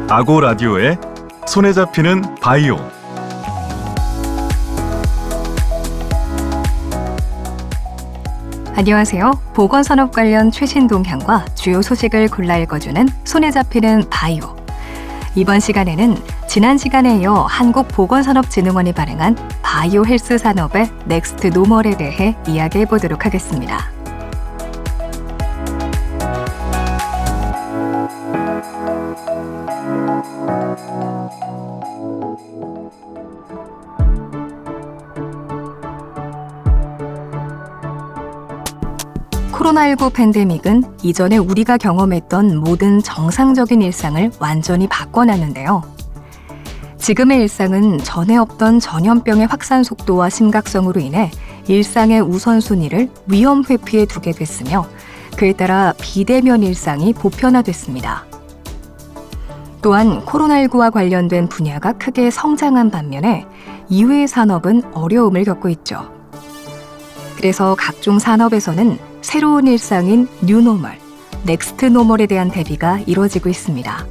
아고 라디오의 손에 잡히는 바이오. 안녕하세요. 보건산업 관련 최신 동향과 주요 소식을 골라 읽어주는 손에 잡히는 바이오. 이번 시간에는 지난 시간에 이어 한국보건산업진흥원이 발행한 바이오 헬스 산업의 넥스트 노멀에 대해 이야기해 보도록 하겠습니다. 코로나19 팬데믹은 이전에 우리가 경험했던 모든 정상적인 일상을 완전히 바꿔놨는데요. 지금의 일상은 전에 없던 전염병의 확산 속도와 심각성으로 인해 일상의 우선순위를 위험 회피에 두게 됐으며 그에 따라 비대면 일상이 보편화됐습니다. 또한 코로나19와 관련된 분야가 크게 성장한 반면에 이외의 산업은 어려움을 겪고 있죠. 그래서 각종 산업에서는 새로운 일상인 뉴노멀, 넥스트 노멀에 대한 대비가 이루어지고 있습니다.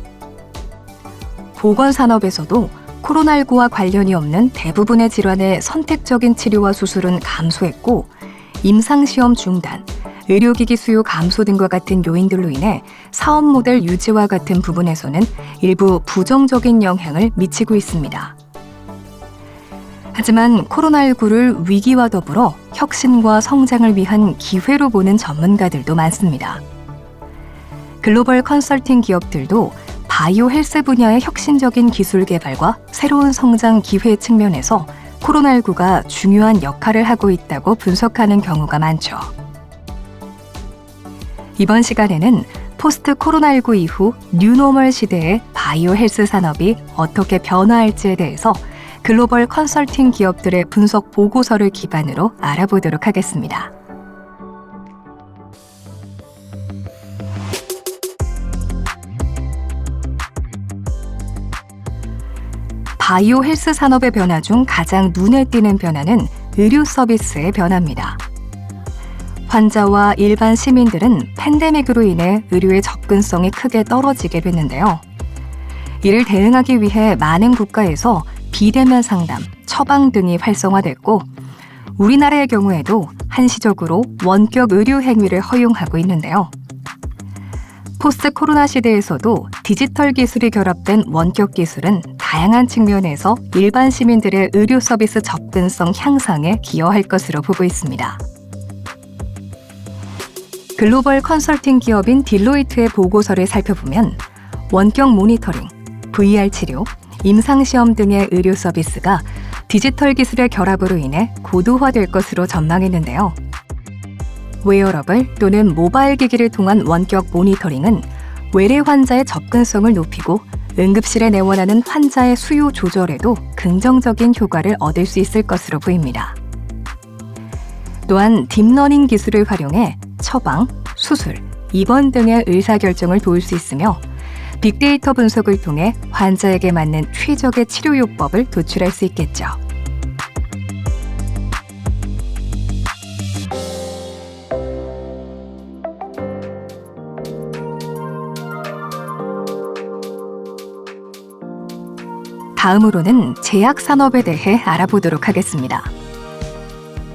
보건산업에서도 코로나19와 관련이 없는 대부분의 질환의 선택적인 치료와 수술은 감소했고 임상시험 중단, 의료기기 수요 감소 등과 같은 요인들로 인해 사업 모델 유지와 같은 부분에서는 일부 부정적인 영향을 미치고 있습니다. 하지만 코로나19를 위기와 더불어 혁신과 성장을 위한 기회로 보는 전문가들도 많습니다. 글로벌 컨설팅 기업들도 바이오 헬스 분야의 혁신적인 기술 개발과 새로운 성장 기회 측면에서 코로나19가 중요한 역할을 하고 있다고 분석하는 경우가 많죠. 이번 시간에는 포스트 코로나19 이후 뉴노멀 시대의 바이오 헬스 산업이 어떻게 변화할지에 대해서 글로벌 컨설팅 기업들의 분석 보고서를 기반으로 알아보도록 하겠습니다. 바이오 헬스 산업의 변화 중 가장 눈에 띄는 변화는 의료 서비스의 변화입니다. 환자와 일반 시민들은 팬데믹으로 인해 의료의 접근성이 크게 떨어지게 됐는데요. 이를 대응하기 위해 많은 국가에서 비대면 상담, 처방 등이 활성화됐고 우리나라의 경우에도 한시적으로 원격 의료 행위를 허용하고 있는데요. 포스트 코로나 시대에서도 디지털 기술이 결합된 원격 기술은 다양한 측면에서 일반 시민들의 의료 서비스 접근성 향상에 기여할 것으로 보고 있습니다. 글로벌 컨설팅 기업인 딜로이트의 보고서를 살펴보면 원격 모니터링, VR 치료, 임상시험 등의 의료 서비스가 디지털 기술의 결합으로 인해 고도화될 것으로 전망했는데요. 웨어러블 또는 모바일 기기를 통한 원격 모니터링은 외래 환자의 접근성을 높이고 응급실에 내원하는 환자의 수요 조절에도 긍정적인 효과를 얻을 수 있을 것으로 보입니다. 또한 딥러닝 기술을 활용해 처방, 수술, 입원 등의 의사결정을 도울 수 있으며 빅데이터 분석을 통해 환자에게 맞는 최적의 치료요법을 도출할 수 있겠죠. 다음으로는 제약산업에 대해 알아보도록 하겠습니다.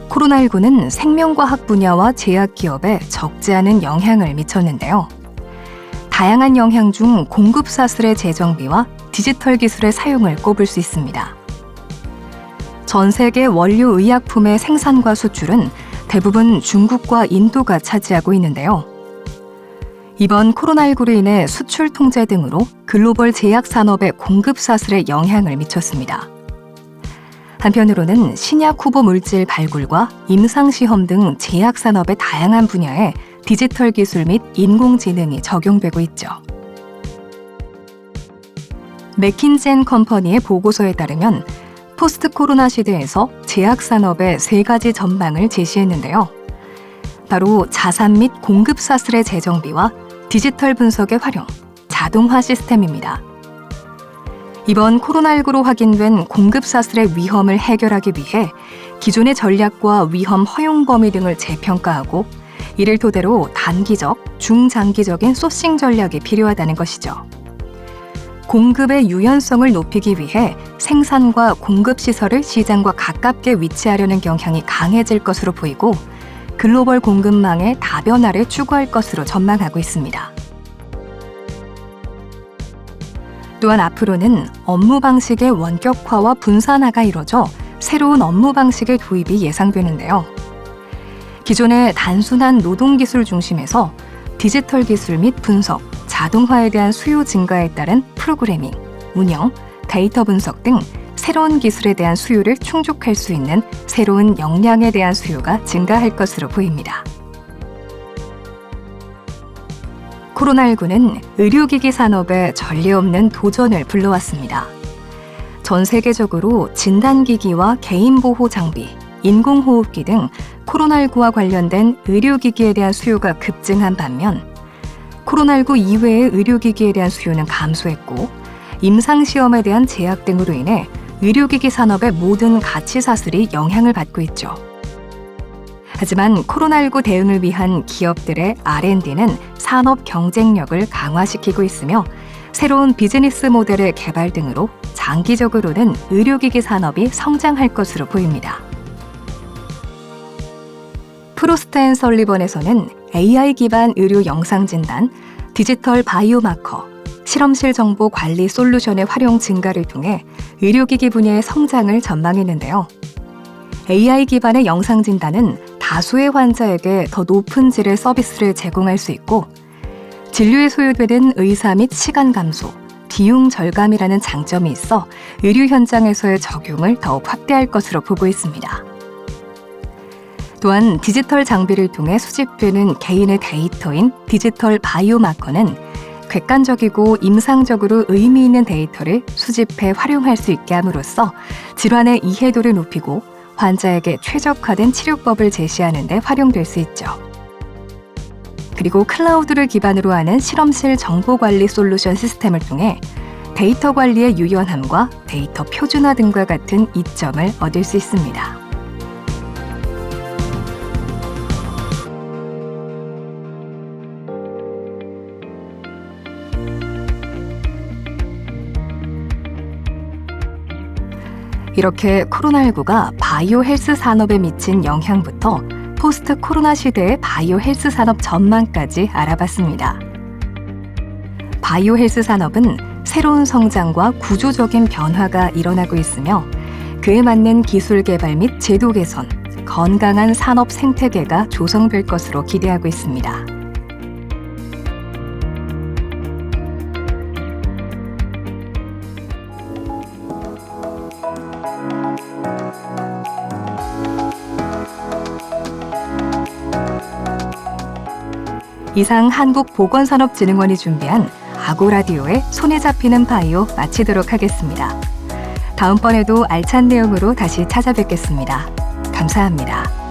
코로나19는 생명과학 분야와 제약기업에 적지 않은 영향을 미쳤는데요. 다양한 영향 중 공급 사슬의 재정비와 디지털 기술의 사용을 꼽을 수 있습니다. 전 세계 원료 의약품의 생산과 수출은 대부분 중국과 인도가 차지하고 있는데요. 이번 코로나19로 인해 수출 통제 등으로 글로벌 제약 산업의 공급 사슬에 영향을 미쳤습니다. 한편으로는 신약 후보 물질 발굴과 임상시험 등 제약 산업의 다양한 분야에 디지털 기술 및 인공지능이 적용되고 있죠. 맥킨젠 컴퍼니의 보고서에 따르면 포스트 코로나 시대에서 제약 산업의 3가지 전망을 제시했는데요. 바로 자산 및 공급 사슬의 재정비와 디지털 분석의 활용, 자동화 시스템입니다. 이번 코로나19로 확인된 공급 사슬의 위험을 해결하기 위해 기존의 전략과 위험 허용 범위 등을 재평가하고 이를 토대로 단기적, 중장기적인 소싱 전략이 필요하다는 것이죠. 공급의 유연성을 높이기 위해 생산과 공급 시설을 시장과 가깝게 위치하려는 경향이 강해질 것으로 보이고 글로벌 공급망의 다변화를 추구할 것으로 전망하고 있습니다. 또한 앞으로는 업무 방식의 원격화와 분산화가 이뤄져 새로운 업무 방식의 도입이 예상되는데요. 기존의 단순한 노동 기술 중심에서 디지털 기술 및 분석, 자동화에 대한 수요 증가에 따른 프로그래밍, 운영, 데이터 분석 등 새로운 기술에 대한 수요를 충족할 수 있는 새로운 역량에 대한 수요가 증가할 것으로 보입니다. 코로나19는 의료기기 산업에 전례 없는 도전을 불러왔습니다. 전 세계적으로 진단기기와 개인보호 장비, 인공호흡기 등 코로나19와 관련된 의료기기에 대한 수요가 급증한 반면 코로나19 이외의 의료기기에 대한 수요는 감소했고 임상시험에 대한 제약 등으로 인해 의료기기 산업의 모든 가치사슬이 영향을 받고 있죠. 하지만 코로나19 대응을 위한 기업들의 R&D는 산업 경쟁력을 강화시키고 있으며 새로운 비즈니스 모델의 개발 등으로 장기적으로는 의료기기 산업이 성장할 것으로 보입니다. 프로스트 앤 설리번에서는 AI 기반 의료 영상 진단, 디지털 바이오마커, 실험실 정보 관리 솔루션의 활용 증가를 통해 의료기기 분야의 성장을 전망했는데요. AI 기반의 영상 진단은 다수의 환자에게 더 높은 질의 서비스를 제공할 수 있고 진료에 소요되는 의사 및 시간 감소, 비용 절감이라는 장점이 있어 의료 현장에서의 적용을 더욱 확대할 것으로 보고 있습니다. 또한 디지털 장비를 통해 수집되는 개인의 데이터인 디지털 바이오마커는 객관적이고 임상적으로 의미 있는 데이터를 수집해 활용할 수 있게 함으로써 질환의 이해도를 높이고 환자에게 최적화된 치료법을 제시하는 데 활용될 수 있죠. 그리고 클라우드를 기반으로 하는 실험실 정보관리 솔루션 시스템을 통해 데이터 관리의 유연함과 데이터 표준화 등과 같은 이점을 얻을 수 있습니다. 이렇게 코로나19가 바이오 헬스 산업에 미친 영향부터 포스트 코로나 시대의 바이오 헬스 산업 전망까지 알아봤습니다. 바이오 헬스 산업은 새로운 성장과 구조적인 변화가 일어나고 있으며 그에 맞는 기술 개발 및 제도 개선, 건강한 산업 생태계가 조성될 것으로 기대하고 있습니다. 이상 한국보건산업진흥원이 준비한 아고라디오의 손에 잡히는 바이오 마치도록 하겠습니다. 다음번에도 알찬 내용으로 다시 찾아뵙겠습니다. 감사합니다.